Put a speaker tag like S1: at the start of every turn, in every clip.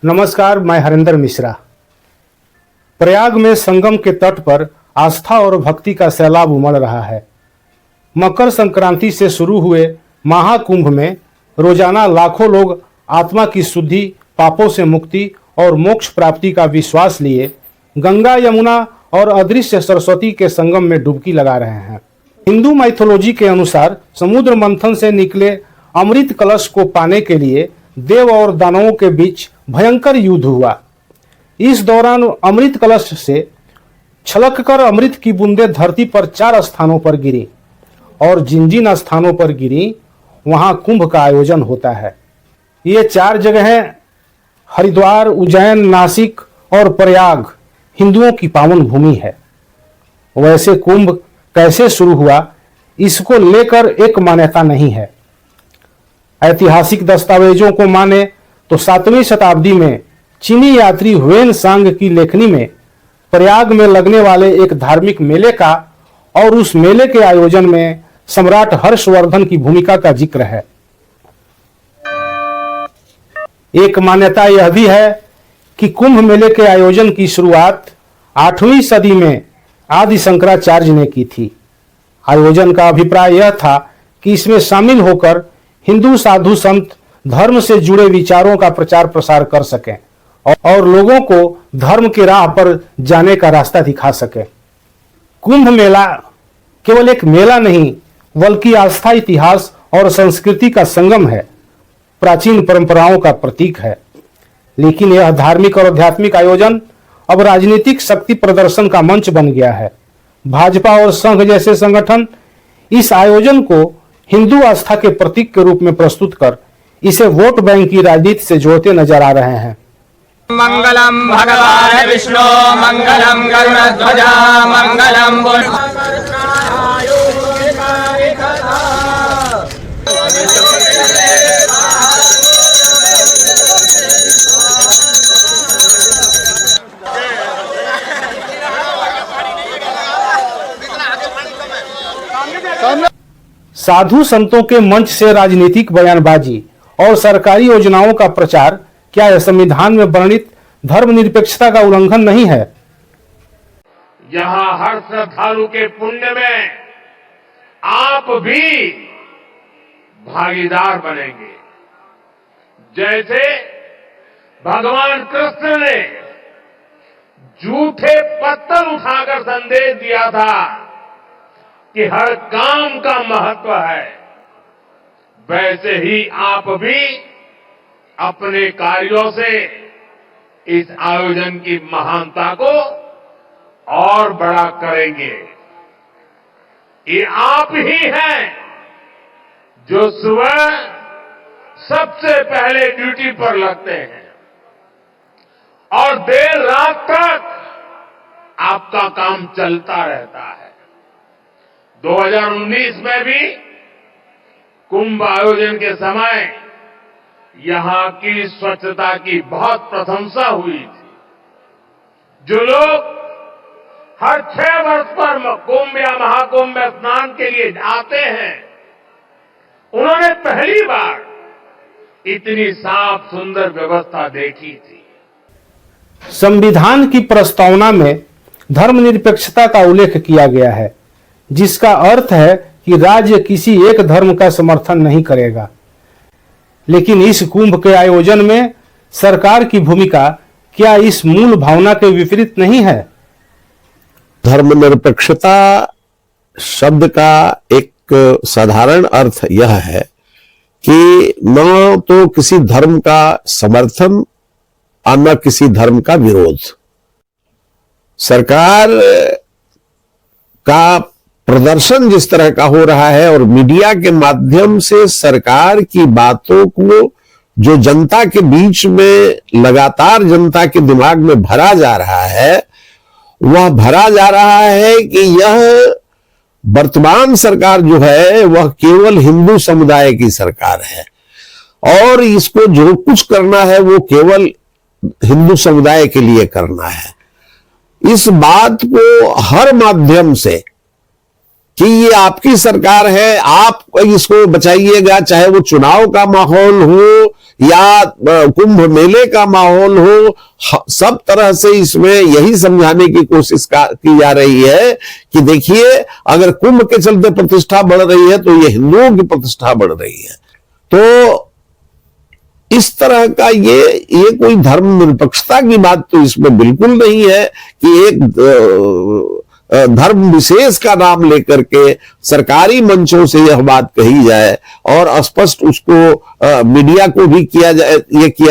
S1: नमस्कार, मैं हरिंदर मिश्रा। प्रयाग में संगम के तट पर आस्था और भक्ति का सैलाब उमड़ रहा है। मकर संक्रांति से शुरू हुए महाकुंभ में रोजाना लाखों लोग आत्मा की शुद्धि, पापों से मुक्ति और मोक्ष प्राप्ति का विश्वास लिए गंगा, यमुना और अदृश्य सरस्वती के संगम में डुबकी लगा रहे हैं। हिंदू माइथोलॉजी के अनुसार समुद्र मंथन से निकले अमृत कलश को पाने के लिए देव और दानवों के बीच भयंकर युद्ध हुआ। इस दौरान अमृत कलश से छलककर अमृत की बूंदें धरती पर 4 स्थानों पर गिरी और जिन जिन स्थानों पर गिरी वहां कुंभ का आयोजन होता है। ये 4 जगहें हरिद्वार, उज्जैन, नासिक और प्रयाग हिंदुओं की पावन भूमि है। वैसे कुंभ कैसे शुरू हुआ, इसको लेकर एक मान्यता नहीं है। ऐतिहासिक दस्तावेजों को माने तो 7वीं शताब्दी में चीनी यात्री ह्वेन सांग की लेखनी में प्रयाग में लगने वाले एक धार्मिक मेले का और उस मेले के आयोजन में सम्राट हर्षवर्धन की भूमिका का जिक्र है। एक मान्यता यह भी है कि कुंभ मेले के आयोजन की शुरुआत 8वीं सदी में आदि शंकराचार्य ने की थी। आयोजन का अभिप्राय यह था कि इसमें शामिल होकर हिंदू साधु संत धर्म से जुड़े विचारों का प्रचार प्रसार कर सकें और लोगों को धर्म की राह पर जाने का रास्ता दिखा सके। कुंभ मेला केवल एक मेला नहीं, बल्कि आस्था, इतिहास और संस्कृति का संगम है, प्राचीन परंपराओं का प्रतीक है। लेकिन यह धार्मिक और आध्यात्मिक आयोजन अब राजनीतिक शक्ति प्रदर्शन का मंच बन गया है। भाजपा और संघ जैसे संगठन इस आयोजन को हिंदू आस्था के प्रतीक के रूप में प्रस्तुत कर इसे वोट बैंक की राजनीति से जोड़ते नजर आ रहे हैं।
S2: मंगलम भगवान विष्णु मंगलम गरुड़ध्वजा मंगलम
S1: साधु संतों के मंच से राजनीतिक बयानबाजी और सरकारी योजनाओं का प्रचार, क्या यह संविधान में वर्णित धर्मनिरपेक्षता का उल्लंघन नहीं है?
S3: यहां हर श्रद्धालु के पुण्य में आप भी भागीदार बनेंगे। जैसे भगवान कृष्ण ने झूठे पत्थर उठाकर संदेश दिया था कि हर काम का महत्व है, वैसे ही आप भी अपने कार्यों से इस आयोजन की महानता को और बड़ा करेंगे। ये आप ही हैं जो सुबह सबसे पहले ड्यूटी पर लगते हैं और देर रात तक आपका काम चलता रहता है। 2019 में भी कुंभ आयोजन के समय यहां की स्वच्छता की बहुत प्रशंसा हुई थी। जो लोग हर 6 वर्ष पर कुंभ या महाकुंभ में स्नान के लिए आते हैं, उन्होंने पहली बार इतनी साफ सुंदर व्यवस्था देखी थी।
S1: संविधान की प्रस्तावना में धर्मनिरपेक्षता का उल्लेख किया गया है, जिसका अर्थ है कि राज्य किसी एक धर्म का समर्थन नहीं करेगा। लेकिन इस कुंभ के आयोजन में सरकार की भूमिका क्या इस मूल भावना के विपरीत नहीं है?
S4: धर्मनिरपेक्षता शब्द का एक साधारण अर्थ यह है कि न तो किसी धर्म का समर्थन और न किसी धर्म का विरोध। सरकार का प्रदर्शन जिस तरह का हो रहा है और मीडिया के माध्यम से सरकार की बातों को जो जनता के बीच में लगातार जनता के दिमाग में भरा जा रहा है, वह भरा जा रहा है कि यह वर्तमान सरकार जो है वह केवल हिंदू समुदाय की सरकार है और इसको जो कुछ करना है वो केवल हिंदू समुदाय के लिए करना है। इस बात को हर माध्यम से कि ये आपकी सरकार है, आप इसको बचाइएगा, चाहे वो चुनाव का माहौल हो या कुंभ मेले का माहौल हो, सब तरह से इसमें यही समझाने की कोशिश की जा रही है कि देखिए अगर कुंभ के चलते प्रतिष्ठा बढ़ रही है तो ये हिंदुओं की प्रतिष्ठा बढ़ रही है। तो इस तरह का ये कोई धर्मनिरपेक्षता की बात तो इसमें बिल्कुल नहीं है कि एक धर्म विशेष का नाम लेकर के सरकारी मंचों से यह बात कही जाए और स्पष्ट उसको मीडिया को भी किया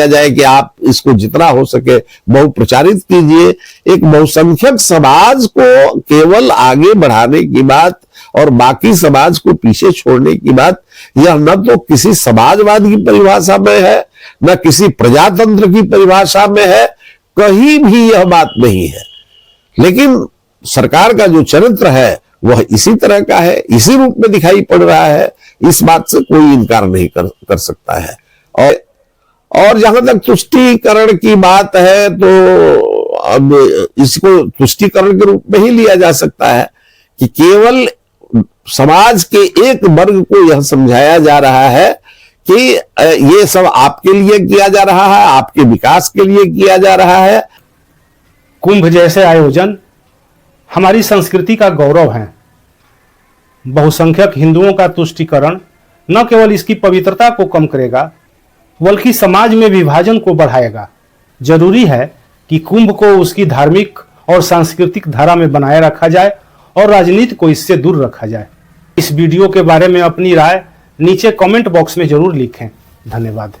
S4: जाए कि आप इसको जितना हो सके बहुप्रचारित कीजिए। एक बहुसंख्यक समाज को केवल आगे बढ़ाने की बात और बाकी समाज को पीछे छोड़ने की बात, यह न तो किसी समाजवाद की परिभाषा में है, न किसी प्रजातंत्र की परिभाषा में है, कहीं भी यह बात नहीं है। लेकिन सरकार का जो चरित्र है वह इसी तरह का है, इसी रूप में दिखाई पड़ रहा है, इस बात से कोई इनकार नहीं कर सकता है। और जहां तक तुष्टीकरण की बात है तो अब इसको तुष्टीकरण के रूप में ही लिया जा सकता है कि केवल समाज के एक वर्ग को यह समझाया जा रहा है कि ये सब आपके लिए किया जा रहा है, आपके विकास के लिए किया जा रहा है।
S1: कुंभ जैसे आयोजन हमारी संस्कृति का गौरव है। बहुसंख्यक हिंदुओं का तुष्टीकरण न केवल इसकी पवित्रता को कम करेगा बल्कि समाज में विभाजन को बढ़ाएगा। जरूरी है कि कुंभ को उसकी धार्मिक और सांस्कृतिक धारा में बनाए रखा जाए और राजनीति को इससे दूर रखा जाए। इस वीडियो के बारे में अपनी राय नीचे कमेंट बॉक्स में जरूर लिखें। धन्यवाद।